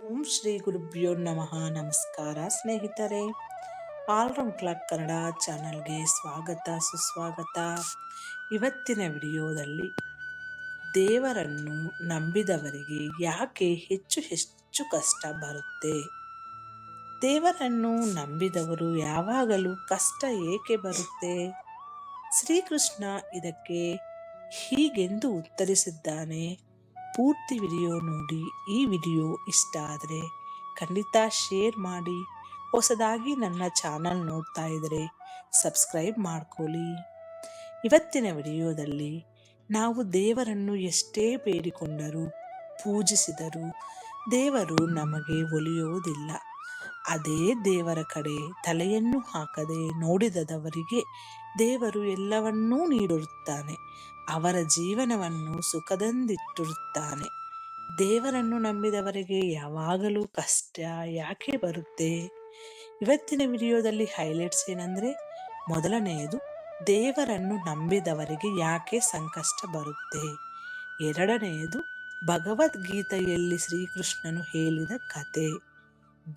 ಓಂ ಶ್ರೀ ಗುರುಭ್ಯೋ ನಮಃ. ನಮಸ್ಕಾರ ಸ್ನೇಹಿತರೆ. ಆಲ್ರೌಂಡ್ ಕ್ಲಾಕ್ ಕನ್ನಡ ಚಾನಲ್ಗೆ ಸ್ವಾಗತ ಸುಸ್ವಾಗತ. ಇವತ್ತಿನ ವಿಡಿಯೋದಲ್ಲಿ ದೇವರನ್ನು ನಂಬಿದವರಿಗೆ ಯಾಕೆ ಹೆಚ್ಚು ಹೆಚ್ಚು ಕಷ್ಟ ಬರುತ್ತೆ, ದೇವರನ್ನು ನಂಬಿದವರು ಯಾವಾಗಲೂ ಕಷ್ಟ ಏಕೆ ಬರುತ್ತೆ, ಶ್ರೀಕೃಷ್ಣ ಇದಕ್ಕೆ ಹೀಗೆಂದು ಉತ್ತರಿಸಿದ್ದಾನೆ. ಪೂರ್ತಿ ವಿಡಿಯೋ ನೋಡಿ. ಈ ವಿಡಿಯೋ ಇಷ್ಟ ಆದರೆ ಖಂಡಿತ ಶೇರ್ ಮಾಡಿ. ಹೊಸದಾಗಿ ನನ್ನ ಚಾನಲ್ ನೋಡ್ತಾ ಇದ್ದರೆ ಸಬ್ಸ್ಕ್ರೈಬ್ ಮಾಡ್ಕೊಳ್ಳಿ. ಇವತ್ತಿನ ವಿಡಿಯೋದಲ್ಲಿ ನಾವು ದೇವರನ್ನು ಎಷ್ಟೇ ಬೇಡಿಕೊಂಡರೂ ಪೂಜಿಸಿದರೂ ದೇವರು ನಮಗೆ ಒಲಿಯುವುದಿಲ್ಲ. ಅದೇ ದೇವರ ಕಡೆ ತಲೆಯನ್ನು ಹಾಕದೆ ನೋಡಿದವರಿಗೆ ದೇವರು ಎಲ್ಲವನ್ನೂ ನೀಡಿರುತ್ತಾನೆ. ಅವರ ಜೀವನವನ್ನು ಸುಖದಿಂದಿಟ್ಟಿರುತ್ತಾನೆ. ದೇವರನ್ನು ನಂಬಿದವರಿಗೆ ಯಾವಾಗಲೂ ಕಷ್ಟ ಯಾಕೆ ಬರುತ್ತೆ? ಇವತ್ತಿನ ವಿಡಿಯೋದಲ್ಲಿ ಹೈಲೈಟ್ಸ್ ಏನಂದ್ರೆ, ಮೊದಲನೆಯದು, ದೇವರನ್ನು ನಂಬಿದವರಿಗೆ ಯಾಕೆ ಸಂಕಷ್ಟ ಬರುತ್ತೆ. ಎರಡನೆಯದು, ಭಗವದ್ಗೀತೆಯಲ್ಲಿ ಶ್ರೀಕೃಷ್ಣನು ಹೇಳಿದ ಕತೆ,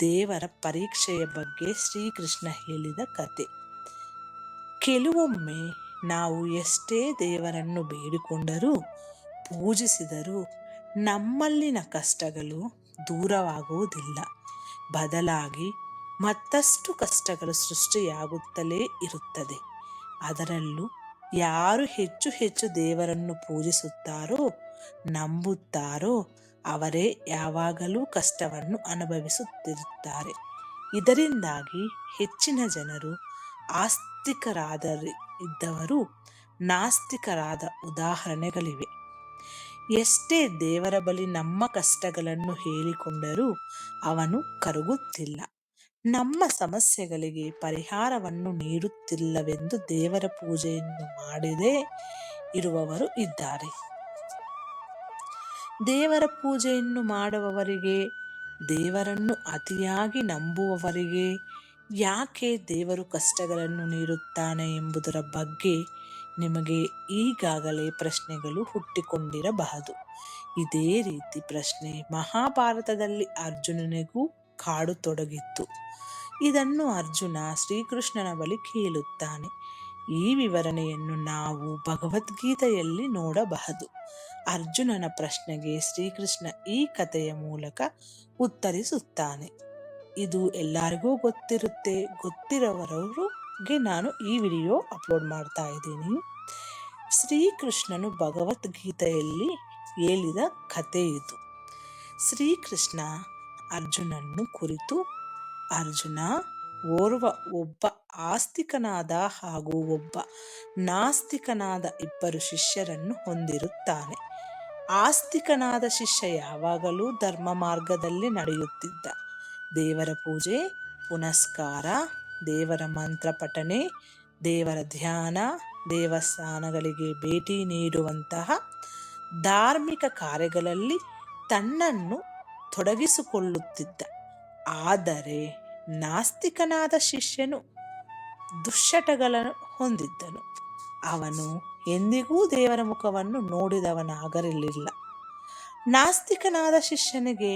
ದೇವರ ಪರೀಕ್ಷೆಯ ಬಗ್ಗೆ ಶ್ರೀಕೃಷ್ಣ ಹೇಳಿದ ಕತೆ. ಕೆಲವೊಮ್ಮೆ ನಾವು ಎಷ್ಟೇ ದೇವರನ್ನು ಬೇಡಿಕೊಂಡರೂ ಪೂಜಿಸಿದರೂ ನಮ್ಮಲ್ಲಿನ ಕಷ್ಟಗಳು ದೂರವಾಗುವುದಿಲ್ಲ. ಬದಲಾಗಿ ಮತ್ತಷ್ಟು ಕಷ್ಟಗಳು ಸೃಷ್ಟಿಯಾಗುತ್ತಲೇ ಇರುತ್ತದೆ. ಅದರಲ್ಲೂ ಯಾರು ಹೆಚ್ಚು ಹೆಚ್ಚು ದೇವರನ್ನು ಪೂಜಿಸುತ್ತಾರೋ ನಂಬುತ್ತಾರೋ ಅವರೇ ಯಾವಾಗಲೂ ಕಷ್ಟವನ್ನು ಅನುಭವಿಸುತ್ತಿರುತ್ತಾರೆ. ಇದರಿಂದಾಗಿ ಹೆಚ್ಚಿನ ಜನರು ಇದ್ದವರು ನಾಸ್ತಿಕರಾದ ಉದಾಹರಣೆಗಳಿವೆ. ಎಷ್ಟೇ ದೇವರ ಬಳಿ ನಮ್ಮ ಕಷ್ಟಗಳನ್ನು ಹೇಳಿಕೊಂಡರೂ ಅವನು ಕರಗುತ್ತಿಲ್ಲ, ನಮ್ಮ ಸಮಸ್ಯೆಗಳಿಗೆ ಪರಿಹಾರವನ್ನು ನೀಡುತ್ತಿಲ್ಲವೆಂದು ದೇವರ ಪೂಜೆಯನ್ನು ಮಾಡದೇ ಇರುವವರು ಇದ್ದಾರೆ. ದೇವರ ಪೂಜೆಯನ್ನು ಮಾಡುವವರಿಗೆ, ದೇವರನ್ನು ಅತಿಯಾಗಿ ನಂಬುವವರಿಗೆ ಯಾಕೆ ದೇವರು ಕಷ್ಟಗಳನ್ನು ನೀಡುತ್ತಾನೆ ಎಂಬುದರ ಬಗ್ಗೆ ನಿಮಗೆ ಈಗಾಗಲೇ ಪ್ರಶ್ನೆಗಳು ಹುಟ್ಟಿಕೊಂಡಿರಬಹುದು. ಇದೇ ರೀತಿ ಪ್ರಶ್ನೆ ಮಹಾಭಾರತದಲ್ಲಿ ಅರ್ಜುನನಿಗೂ ಕಾಡತೊಡಗಿತ್ತು. ಇದನ್ನು ಅರ್ಜುನ ಶ್ರೀಕೃಷ್ಣನ ಬಳಿ ಕೇಳುತ್ತಾನೆ. ಈ ವಿವರಣೆಯನ್ನು ನಾವು ಭಗವದ್ಗೀತೆಯಲ್ಲಿ ನೋಡಬಹುದು. ಅರ್ಜುನನ ಪ್ರಶ್ನೆಗೆ ಶ್ರೀಕೃಷ್ಣ ಈ ಕಥೆಯ ಮೂಲಕ ಉತ್ತರಿಸುತ್ತಾನೆ. ಇದು ಎಲ್ಲರಿಗೂ ಗೊತ್ತಿರೋವರಿಗೆ ನಾನು ಈ ವಿಡಿಯೋ ಅಪ್ಲೋಡ್ ಮಾಡ್ತಾ ಇದ್ದೀನಿ. ಶ್ರೀಕೃಷ್ಣನು ಭಗವದ್ಗೀತೆಯಲ್ಲಿ ಹೇಳಿದ ಕಥೆ ಇದು. ಶ್ರೀಕೃಷ್ಣ ಅರ್ಜುನನ್ನು ಕುರಿತು, ಅರ್ಜುನ ಒಬ್ಬ ಆಸ್ತಿಕನಾದ ಹಾಗೂ ಒಬ್ಬ ನಾಸ್ತಿಕನಾದ ಇಬ್ಬರು ಶಿಷ್ಯರನ್ನು ಹೊಂದಿರುತ್ತಾನೆ. ಆಸ್ತಿಕನಾದ ಶಿಷ್ಯ ಯಾವಾಗಲೂ ಧರ್ಮ ಮಾರ್ಗದಲ್ಲಿ ನಡೆಯುತ್ತಿದ್ದ. ದೇವರ ಪೂಜೆ ಪುನಸ್ಕಾರ, ದೇವರ ಮಂತ್ರ ಪಠನೆ, ದೇವರ ಧ್ಯಾನ, ದೇವಸ್ಥಾನಗಳಿಗೆ ಭೇಟಿ ನೀಡುವಂತಹ ಧಾರ್ಮಿಕ ಕಾರ್ಯಗಳಲ್ಲಿ ತನ್ನನ್ನು ತೊಡಗಿಸಿಕೊಳ್ಳುತ್ತಿದ್ದ. ಆದರೆ ನಾಸ್ತಿಕನಾದ ಶಿಷ್ಯನು ದುಶ್ಚಟಗಳನ್ನು ಹೊಂದಿದ್ದನು. ಅವನು ಎಂದಿಗೂ ದೇವರ ಮುಖವನ್ನು ನೋಡಿದವನಾಗಿರಲಿಲ್ಲ. ನಾಸ್ತಿಕನಾದ ಶಿಷ್ಯನಿಗೆ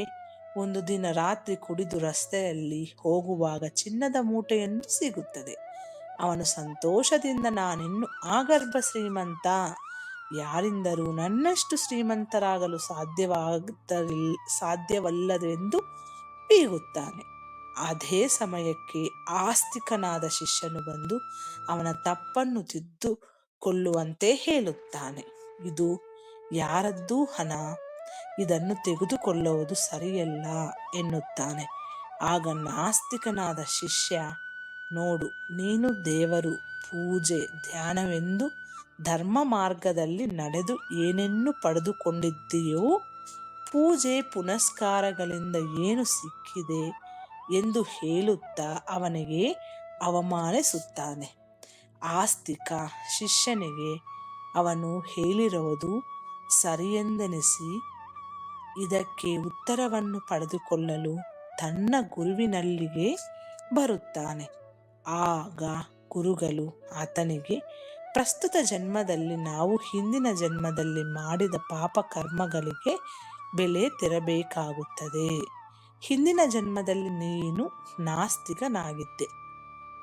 ಒಂದು ದಿನ ರಾತ್ರಿ ಕುಡಿದು ರಸ್ತೆಯಲ್ಲಿ ಹೋಗುವಾಗ ಚಿನ್ನದ ಮೂಟೆಯನ್ನು ಸಿಗುತ್ತದೆ. ಅವನು ಸಂತೋಷದಿಂದ, ನಾನಿನ್ನು ಆಗರ್ಭ ಶ್ರೀಮಂತ, ಯಾರಿಂದಲೂ ನನ್ನಷ್ಟು ಶ್ರೀಮಂತರಾಗಲು ಸಾಧ್ಯವಲ್ಲವೆಂದು ಬೀಗುತ್ತಾನೆ. ಅದೇ ಸಮಯಕ್ಕೆ ಆಸ್ತಿಕನಾದ ಶಿಷ್ಯನು ಬಂದು ಅವನ ತಪ್ಪನ್ನು ತಿದ್ದುಕೊಳ್ಳುವಂತೆ ಹೇಳುತ್ತಾನೆ. ಇದು ಯಾರದ್ದೂ ಹಣ, ಇದನ್ನು ತೆಗೆದುಕೊಳ್ಳುವುದು ಸರಿಯಲ್ಲ ಎನ್ನುತ್ತಾನೆ. ಆಗ ನಾಸ್ತಿಕನಾದ ಶಿಷ್ಯ, ನೋಡು, ನೀನು ದೇವರು ಪೂಜೆ ಧ್ಯಾನವೆಂದು ಧರ್ಮ ಮಾರ್ಗದಲ್ಲಿ ನಡೆದು ಏನನ್ನು ಪಡೆದುಕೊಂಡಿದ್ದೀಯೋ, ಪೂಜೆ ಪುನಸ್ಕಾರಗಳಿಂದ ಏನು ಸಿಕ್ಕಿದೆ ಎಂದು ಹೇಳುತ್ತಾ ಅವನಿಗೆ ಅವಮಾನಿಸುತ್ತಾನೆ. ಆಸ್ತಿಕ ಶಿಷ್ಯನಿಗೆ ಅವನು ಹೇಳಿರುವುದು ಸರಿಯೆಂದೆನಿಸಿ ಇದಕ್ಕೆ ಉತ್ತರವನ್ನು ಪಡೆದುಕೊಳ್ಳಲು ತನ್ನ ಗುರುವಿನಲ್ಲಿಗೆ ಬರುತ್ತಾನೆ. ಆಗ ಗುರುಗಳು ಆತನಿಗೆ, ಪ್ರಸ್ತುತ ಜನ್ಮದಲ್ಲಿ ನಾವು ಹಿಂದಿನ ಜನ್ಮದಲ್ಲಿ ಮಾಡಿದ ಪಾಪ ಕರ್ಮಗಳಿಗೆ ಬೆಲೆ ತೆರಬೇಕಾಗುತ್ತದೆ. ಹಿಂದಿನ ಜನ್ಮದಲ್ಲಿ ನೀನು ನಾಸ್ತಿಕನಾಗಿದ್ದೆ,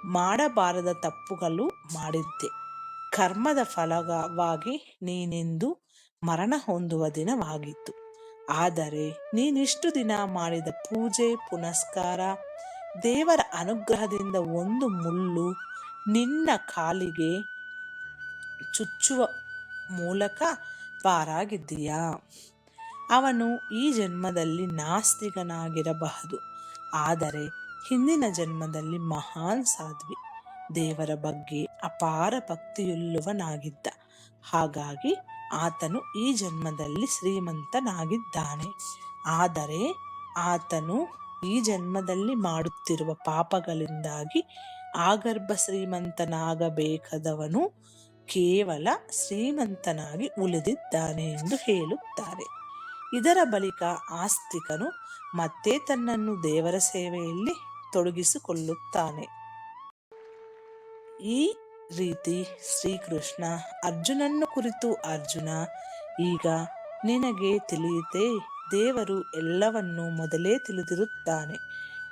ಮಾಡಬಾರದ ತಪ್ಪುಗಳು ಮಾಡಿದ್ದೆ. ಕರ್ಮದ ಫಲವಾಗಿ ನೀನೆಂದು ಮರಣ ಹೊಂದುವ ದಿನವಾಗಿತ್ತು. ಆದರೆ ನೀನಿಷ್ಟು ದಿನ ಮಾಡಿದ ಪೂಜೆ ಪುನಸ್ಕಾರ, ದೇವರ ಅನುಗ್ರಹದಿಂದ ಒಂದು ಮುಳ್ಳು ನಿನ್ನ ಕಾಲಿಗೆ ಚುಚ್ಚುವ ಮೂಲಕ ಪಾರಾಗಿದ್ದೀಯಾ. ಅವನು ಈ ಜನ್ಮದಲ್ಲಿ ನಾಸ್ತಿಕನಾಗಿರಬಹುದು, ಆದರೆ ಹಿಂದಿನ ಜನ್ಮದಲ್ಲಿ ಮಹಾನ್ ಸಾಧ್ವಿ, ದೇವರ ಬಗ್ಗೆ ಅಪಾರ ಭಕ್ತಿಯುಳ್ಳವನಾಗಿದ್ದ. ಹಾಗಾಗಿ ಆತನು ಈ ಜನ್ಮದಲ್ಲಿ ಶ್ರೀಮಂತನಾಗಿದ್ದಾನೆ. ಆದರೆ ಆತನು ಈ ಜನ್ಮದಲ್ಲಿ ಮಾಡುತ್ತಿರುವ ಪಾಪಗಳಿಂದಾಗಿ ಆಗರ್ಭ ಶ್ರೀಮಂತನಾಗಬೇಕಾದವನು ಕೇವಲ ಶ್ರೀಮಂತನಾಗಿ ಉಳಿದಿದ್ದಾನೆ ಎಂದು ಹೇಳುತ್ತಾರೆ. ಇದರ ಬಳಿಕ ಆಸ್ತಿಕನು ಮತ್ತೆ ತನ್ನನ್ನು ದೇವರ ಸೇವೆಯಲ್ಲಿ ತೊಡಗಿಸಿಕೊಳ್ಳುತ್ತಾನೆ. ಈ ರೀತಿ ಶ್ರೀಕೃಷ್ಣ ಅರ್ಜುನನ್ನು ಕುರಿತು, ಅರ್ಜುನ, ಈಗ ನಿನಗೆ ತಿಳಿಯಿತೆ, ದೇವರು ಎಲ್ಲವನ್ನೂ ಮೊದಲೇ ತಿಳಿದಿರುತ್ತಾನೆ.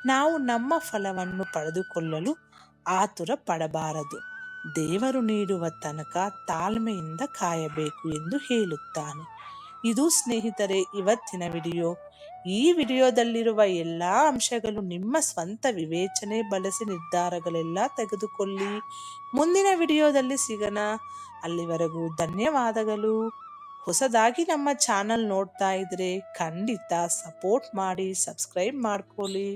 ನಾವು ನಮ್ಮ ಫಲವನ್ನು ಪಡೆದುಕೊಳ್ಳಲು ಆತುರ ಪಡಬಾರದು, ದೇವರು ನೀಡುವ ತನಕ ತಾಳ್ಮೆಯಿಂದ ಕಾಯಬೇಕು ಎಂದು ಹೇಳುತ್ತಾನೆ. ಇದು ಸ್ನೇಹಿತರೆ ಇವತ್ತಿನ ವಿಡಿಯೋ. ಈ ವಿಡಿಯೋದಲ್ಲಿರುವ ಎಲ್ಲ ಅಂಶಗಳು ನಿಮ್ಮ ಸ್ವಂತ ವಿವೇಚನೆ ಬಳಸಿ ನಿರ್ಧಾರಗಳೆಲ್ಲ ತೆಗೆದುಕೊಳ್ಳಿ. ಮುಂದಿನ ವಿಡಿಯೋದಲ್ಲಿ ಸಿಗೋಣ. ಅಲ್ಲಿವರೆಗೂ ಧನ್ಯವಾದಗಳು. ಹೊಸದಾಗಿ ನಮ್ಮ ಚಾನಲ್ ನೋಡ್ತಾ ಇದ್ರೆ ಖಂಡಿತ ಸಪೋರ್ಟ್ ಮಾಡಿ, ಸಬ್ಸ್ಕ್ರೈಬ್ ಮಾಡ್ಕೊಳ್ಳಿ.